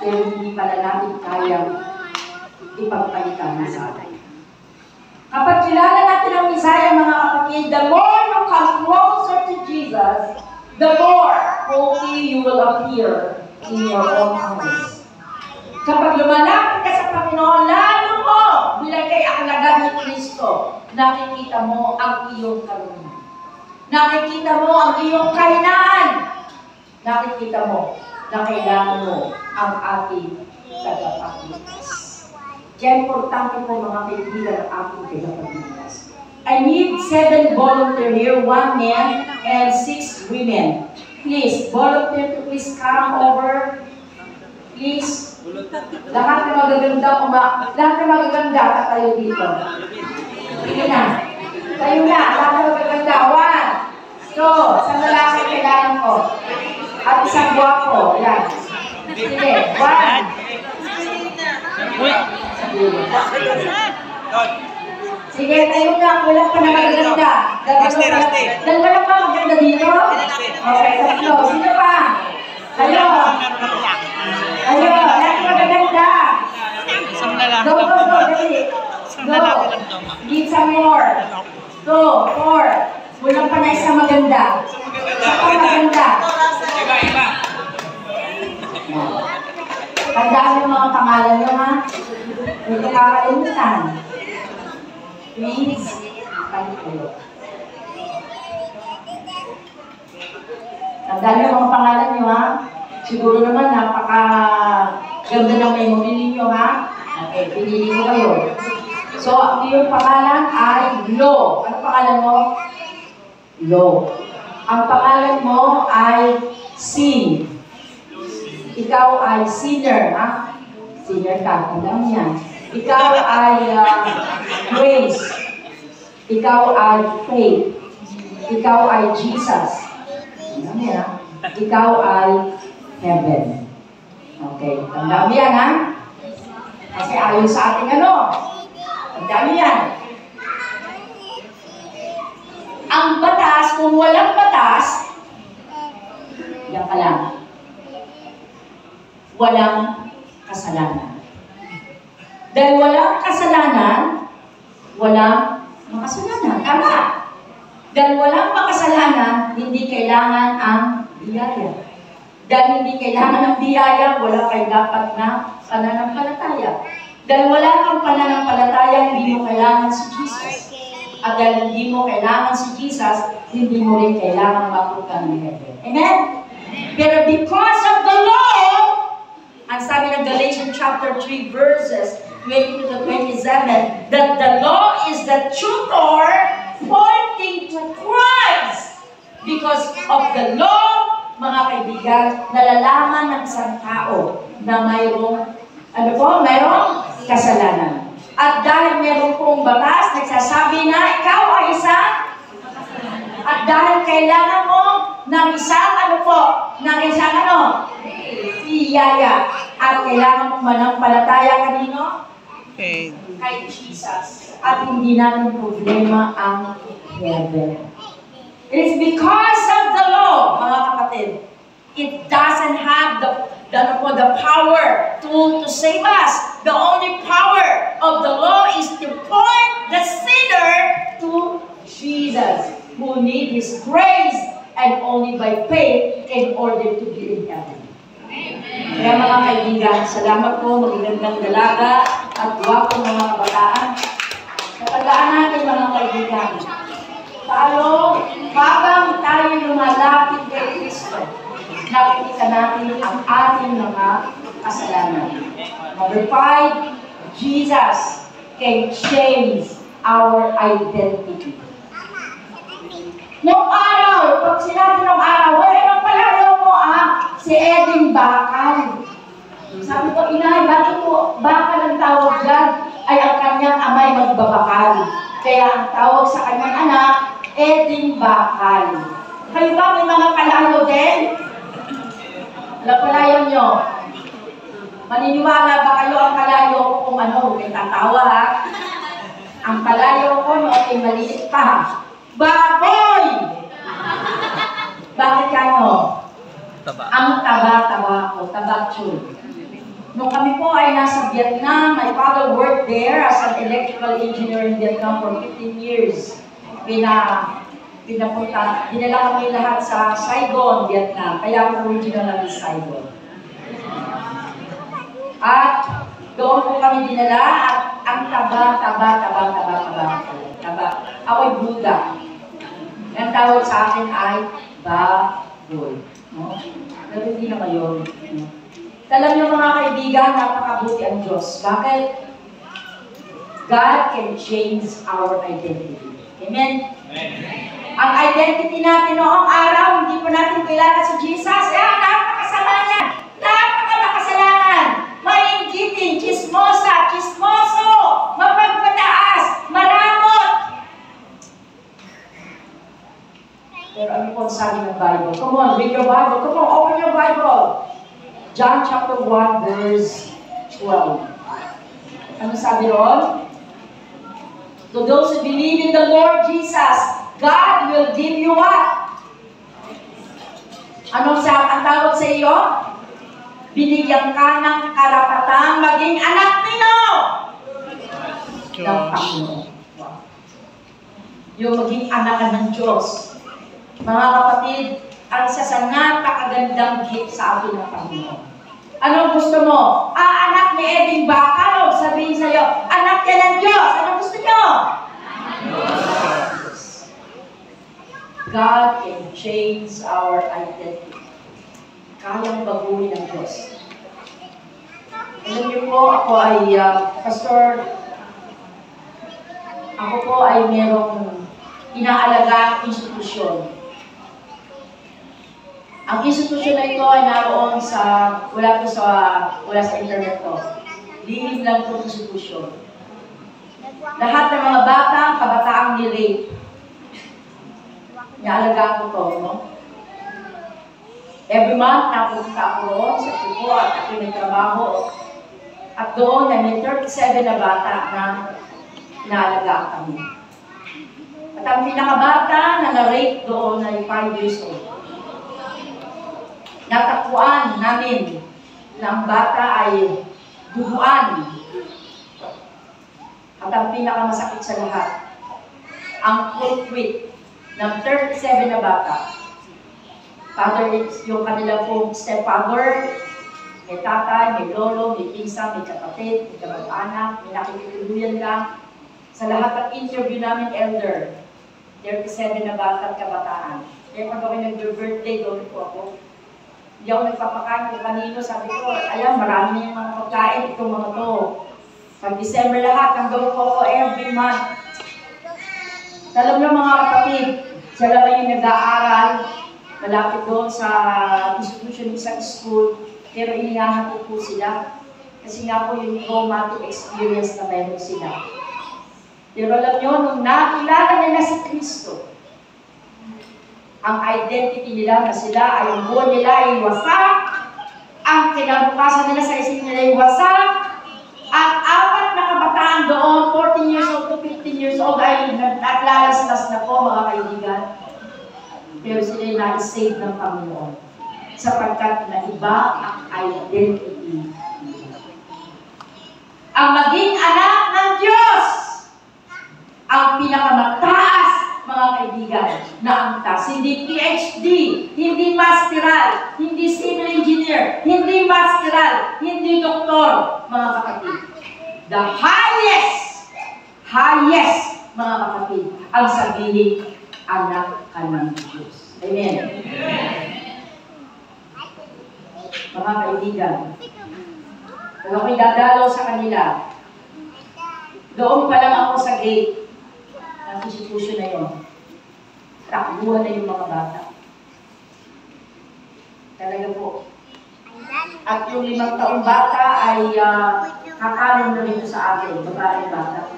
pero hindi pala natin kayang ipagpalitan sa atin. Kapag kilala natin ang Messiah, mga kapatid, the more you come closer to Jesus, the more holy you will appear in your own eyes. Kapag lumalapit ka sa Panginoon, lalo mo bilang kay alagad ni Kristo, nakikita mo ang iyong karunia. Nakikita mo ang iyong kahinaan. Nakikita mo na kailangan mo ang ating tagapagligtas. Kaya importante po mga kaibigan ang ating tagapagligtas. I need 7 volunteers here, 1 man and 6 women. Please, volunteer to please come over. Please. Lahat na magaganda, lahat na magaganda ka tayo dito. Sige na. Tayo na, lahat na magaganda. 1, 2, isang lalaki kailangan ko. At isang guwapo. Yan. Sige, 1. Sige, tayo na. Wala pa na magaganda. Dalawa pa maganda dito? Okay, tatlo. Sino pa? Ayo. Ayo, lahat magaganda. Go, dali. Go. Need some more. 2, 4. Wala pa na isang maganda. Isa pa maganda. Tandaan yung mga pangalan nyo, ha? Hindi kakalimutan. Please, balik kayo. Tandaan yung mga pangalan nyo, ha? Siguro naman, napaka-ganda ng memory ninyo, ha? Okay, pinili ko kayo. So, ang iyong pangalan ay Lo. Ano pangalan mo? Lo. Ang pangalan mo ay Sin. Ikaw ay Sinner, ha? Sinner ka, tandaan yan. Ikaw ay Grace. Ikaw ay Faith. Ikaw ay Jesus. Tandaan yan, ha? Ikaw ay Heaven. Okay, tandaan mo yan, ha? Kasi ayon sa ating ano? Tandaan mo yan. Ang batas, kung walang batas, yan ka lang. Walang kasalanan. Dahil walang kasalanan, walang makasalanan. Tama. Dahil walang makasalanan, hindi kailangan ang biyaya. Dahil hindi kailangan ng biyaya, wala kayo dapat na pananampalataya. Dahil wala kang pananampalataya, hindi mo kailangan si Jesus. At dahil hindi mo kailangan si Jesus, hindi mo rin kailangan mapunta ng heaven. Amen? Pero because of the law, ang sabi ng Galatians chapter 3 verses 20 to 27, that the law is the tutor pointing to Christ. Because of the law, mga kaibigan, nalalaman ng isang tao na mayroong, mayroong kasalanan. At dahil mayroong pong batas, nagsasabi na ikaw ay isang, at dahil kailangan mo ng isang biyaya, at kailangan mo manampalataya kanino? Okay. Kay Jesus. At hindi natin problema ang heaven. It is because of the law, mga kapatid. It doesn't have the power to save us. The only power of the law is to point the sinner to Jesus, who need His grace and only by faith in order to be in heaven. Kaya mga kaibigan, salamat po, magigandang dalaga at guwapong mga kabataan. Natandaan natin mga kaibigan, habang tayo lumalapit kay Kristo, nakikita natin ang ating mga kasalanan. Number 5, Jesus can change our identity. Noong araw, pag sinabi ng araw, anong palayo mo si Eding Bakal. Sabi ko, inay, bakit po Bakal ang tawag dyan? Ay ang kanyang amay magbabakal. Kaya ang tawag sa kanyang anak, Eding Bakal. Kayo ba may mga palayo din? Wala palayo nyo. Maniniwala ba kayo ang palayo ko kung ano? May tatawa, ha? Ang palayo ko noong ay maliit pa. Baboy! Bakit kano? Ang taba-taba ko, tabakchul. Nung kami po ay nasa Vietnam, my father worked there as an electrical engineer in Vietnam for 15 years. Dinala kami lahat sa Saigon, Vietnam. Kaya ako original na Saigon. At doon po kami dinala at ang taba. Ako'y Buddha. Ang tawag sa akin ay baboy. No? Pero hindi na ngayon. No? Alam niyo mga kaibigan, napakabuti ang Diyos. Bakit? God can change our identity. Amen? Ang identity natin noong araw, hindi pa natin kilala si Jesus. Napakasama niya. Napakamakasalanan. Mainggitin, chismoso, mapagpataas, maramot. Pero ano po sabi ng Bible? Come on, read your Bible. Come on, open your Bible. John chapter 1, verse 12. Ano sabi ron? To those who believe in the Lord Jesus, God will give you what? Anong ang tawag sa iyo? Binigyan ka ng karapatang maging anak nino ng Panginoon. Yung maging anak ng Diyos. Mga kapatid, ang isa sa napakagandang gift sa atin ng Panginoon. Anong gusto mo? Anak ni Eding Bacalog, sabihin sa'yo, anak yan ng Diyos. Anong gusto nyo? God can change our identity. Kayang baguhin ng Diyos. Alam niyo po, ako ay pastor. Ako po ay merong inaalagang institusyon. Ang institusyon na ito ay naroon wala sa internet to. Lihim lang itong institusyon. Lahat ng mga batang, kabataang ni-rape. Inaalagaan ko to, no? Every month, napunta ako roon sa Cebu at ako may trabaho. At doon, may 37 na bata na inaalagaan kami. At ang pinakabata na na-rape doon ay 5 years old. Natakbuan namin na ang bata ay duguan. At ang pinakamasakit sa lahat, ang culprit ng 37 na bata. Father, yung kanila pong stepfather, may tatay, may lolo, may pinsa, may kapatid, may kamag-anak, may nakikituluyan lang. Sa lahat ng interview namin, elder, 37 na bata at kabataan. Kaya pag ako nag-birthday, doon po ako. Hindi ako nagpapakain kung kanino. Sabi ko, alam, marami na yung mga pagkain, itong mga to. Pag December lahat, hanggang po ako every month. Alam niyo mga kapatid, sila ba yung nag-aaral, malapit doon sa institution ng isang school, pero inihahatid po sila. Kasi nga po yung traumatic experience na meron sila. Pero alam niyo, nung nakilala nila si Kristo, ang identity nila na sila ay ang buwan nila ay wasak, ang kinabukasan nila sa isip nila ay wasak, at apat na kabataan doon, 14 years old to 15 years old, ay naglalaslas na po mga kaibigan. Pero sila ay na-save ng Panginoon sapagkat na iba ang identity. Ang maging anak ng Diyos, ang pinakamataas, mga kaibigan, na angkas. Hindi PhD, hindi masteral, hindi civil engineer, hindi masteral, hindi doktor, mga kapatid. The highest, mga kapatid, ang sabihin, anak ka ng Diyos. Amen. Mga kaibigan, kung ako'y dadalaw sa kanila, doon pa lang ako sa gate ng institusyon na yun. Takbuhan na yung mga bata. Talaga po. At yung 5 taong bata ay kakaroon na rin sa akin, babae bata.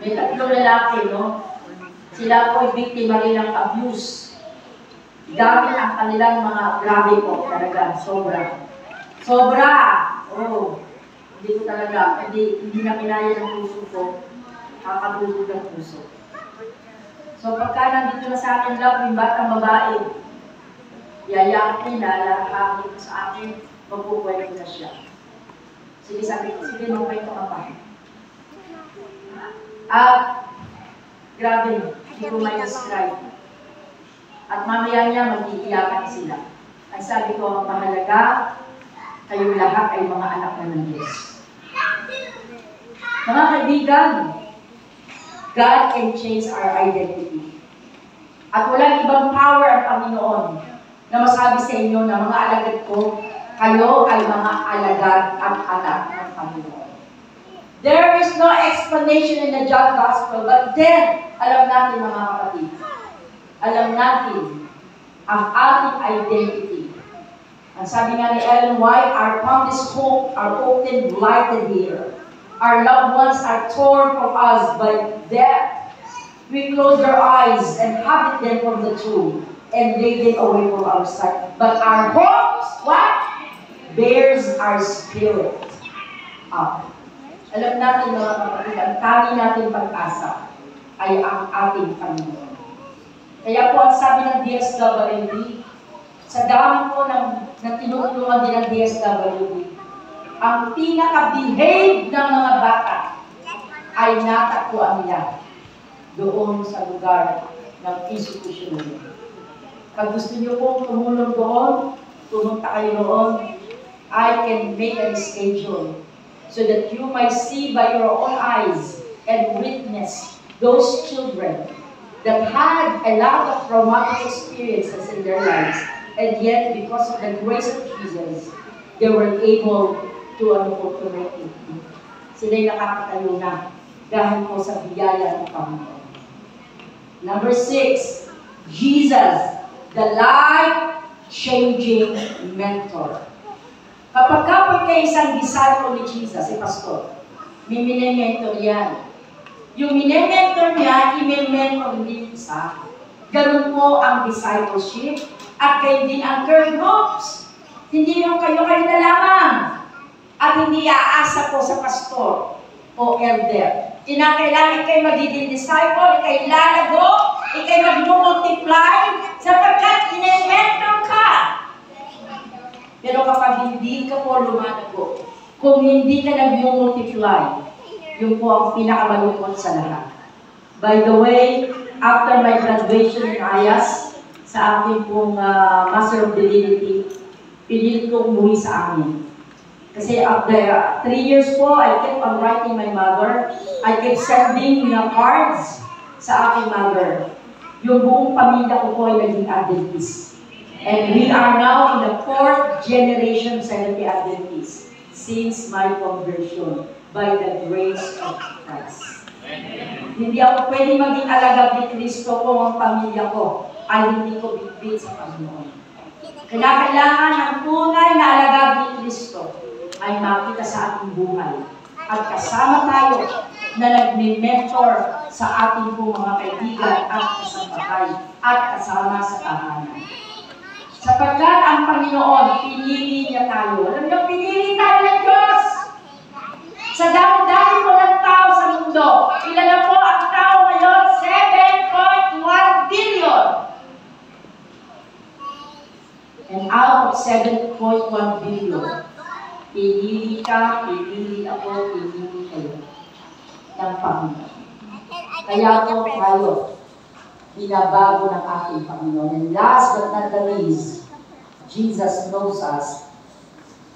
May 3 lalaki, no? Sila po ay biktima rin ng abuse. Gamit ang kanilang mga grabe po, talaga, sobra. Sobra! Oh, hindi ko talaga, hindi na kinaya ng puso ko, kakabulog ng puso. So pagka nandito na sa akin lang, yung batang babae, yayakit nila, lalakakit sa akin, magpukwento na siya. Sige, sabi ko, sige, magkwento ka pa. Grabe, hindi ko may describe. At mamaya niya, mag-iiyakan sila. Ang sabi ko, ang mahalaga, kayong lahat ay mga anak na ng Diyos. Mga kaibigan, God can change our identity. At walang ibang power ang Panginoon na masabi sa inyo na mga alagad ko, kayo ay mga alagad at anak ng Panginoon. There is no explanation in the John Gospel, but then, alam natin mga kapatid, alam natin ang ating identity. Ang sabi nga ni Ellen White, our promised hope are often blighted here. Our loved ones are torn from us by death. We close our eyes and habit them from the truth and lay them away from our sight. But our hopes, what? Bears our spirit up. Alam natin mga kapatid, ang tanging natin pag-asa ay ang ating Panginoon. Kaya po ang sabi ng DSWD, sa dami po ng tinutulungan din ng DSWD, ang pinaka-behave ng mga bata ay natakbuhan nila doon sa lugar ng institusyon nila. Pag gusto niyo pong tumulong doon, pumunta kayo doon, I can make a schedule so that you might see by your own eyes and witness those children that had a lot of traumatic experiences in their lives, and yet because of the grace of Jesus, they were able to make it. Sila'y nakakatayo na dahil po sa biyaya ng Panginoon. Number 6, Jesus, the life-changing mentor. Kapag kapoy kayo isang disciple ni Jesus, si Pastor, may mini-mentor yan. Yung mini-mentor niya, i-mentor din isa. Ganun po ang discipleship at kayo din ang care groups. Hindi yung kayo na lamang at hindi aasa po sa pastor o elder. Kinakailangan kayo magiging disciple, ikay lalago, ikay mag-multiply sapagkat i-mentor ka. Pero kapag hindi ka po lumalago, kung hindi ka nag-multiply, yun po ang pinakamalungkot sa lahat. By the way, after my graduation in IAS, sa aking pong Master of Divinity, pinilit ko umuwi sa amin. Kasi after 3 years po, I kept on writing my mother. I kept sending cards sa aking mother. Yung buong pamilya ko po ay naging Adventist. And we are now in the 4th generation Seventh-day Adventist since my conversion by the grace of Christ. Hindi ako pwede maging alagad ni Kristo kung ang pamilya ko ay hindi ko bitbit sa Panginoon. Kailangan ang tunay na alagad ni Kristo ay makita sa ating buhay. At kasama tayo na nagme-mentor sa ating po mga kaibigan at kasambahay at kasama sa tahanan. Sapagkat ang Panginoon, pinili niya tayo. Alam niyo, pinili tayo ng Diyos. Sa dami-dami po ng tao sa mundo, ilan na po ang tao ngayon? 7.1 billion. And out of 7.1 billion, pinili ka, pinili ako, pinili kayo ng Panginoon. Kaya po tayo, binabago ng ating Panginoon. And last but not the least, Jesus knows us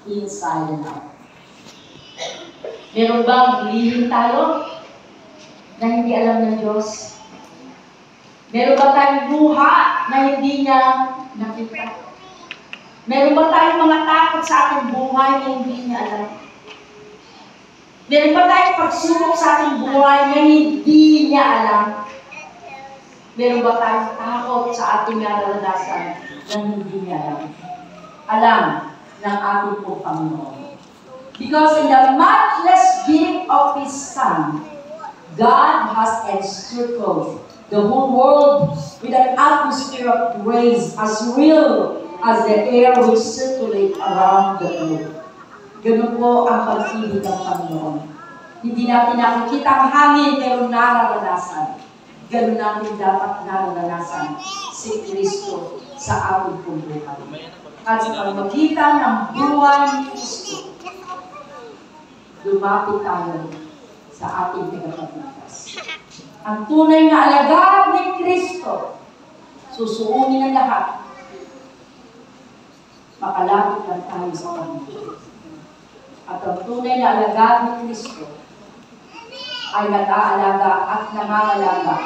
inside and out. Meron bang lihim tayo na hindi alam ng Diyos? Meron ba tayong luha na hindi niya nakita? Meron ba tayong mga takot sa ating buhay na hindi niya alam? Meron ba tayong pagsubok sa ating buhay na hindi niya alam? Meron ba tayong takot sa ating naranasan na hindi niya alam? Alam ng ating pong Panginoon. Because in the matchless gift of His Son, God has encircled the whole world with an atmosphere of grace as real as the air which circulates around the globe. Ganun po ang pag-ibig ng Panginoon. Hindi natin nakikita ang hangin pero nararanasan. Ganun natin dapat nararanasan si Kristo sa ating pong buhay. at sa pamamagitan ng buhay ni Kristo, lumapit tayo sa ating tagapagligtas. Ang tunay na alagad ni Kristo, susuungin ang lahat. Makalapit lang tayo sa Kanya. At ang tunay na alagad ni Kristo ay nag-aalaga at nangangalaga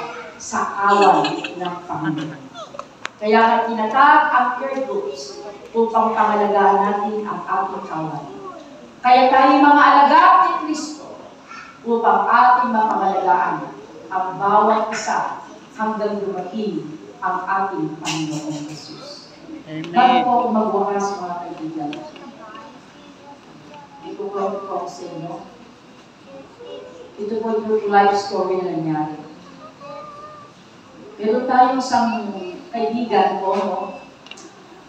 sa awan ng Panginoon. Kaya nga tinatag ang care groups upang pangalagaan natin ang ating kawan. Kaya tayo mga alagad ni Kristo upang ating mapangalagaan ang bawat isa hanggang dumating ang ating Panginoong Jesus. Bago po ako magwakas, mga kaibigan, ikukwento ko ako sa inyo. Ito po yung true life story na nangyari. Meron tayong isang kaibigan ko, no?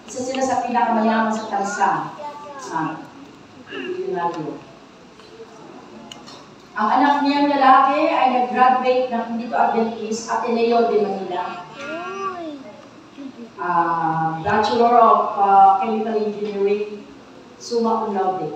Isa sila sa pinakamayaman sa Tansa. Ang anak niyang lalaki ay nag-graduate ng dito Adventist Ateneo de Manila. Bachelor of Chemical Engineering, summa cum laude.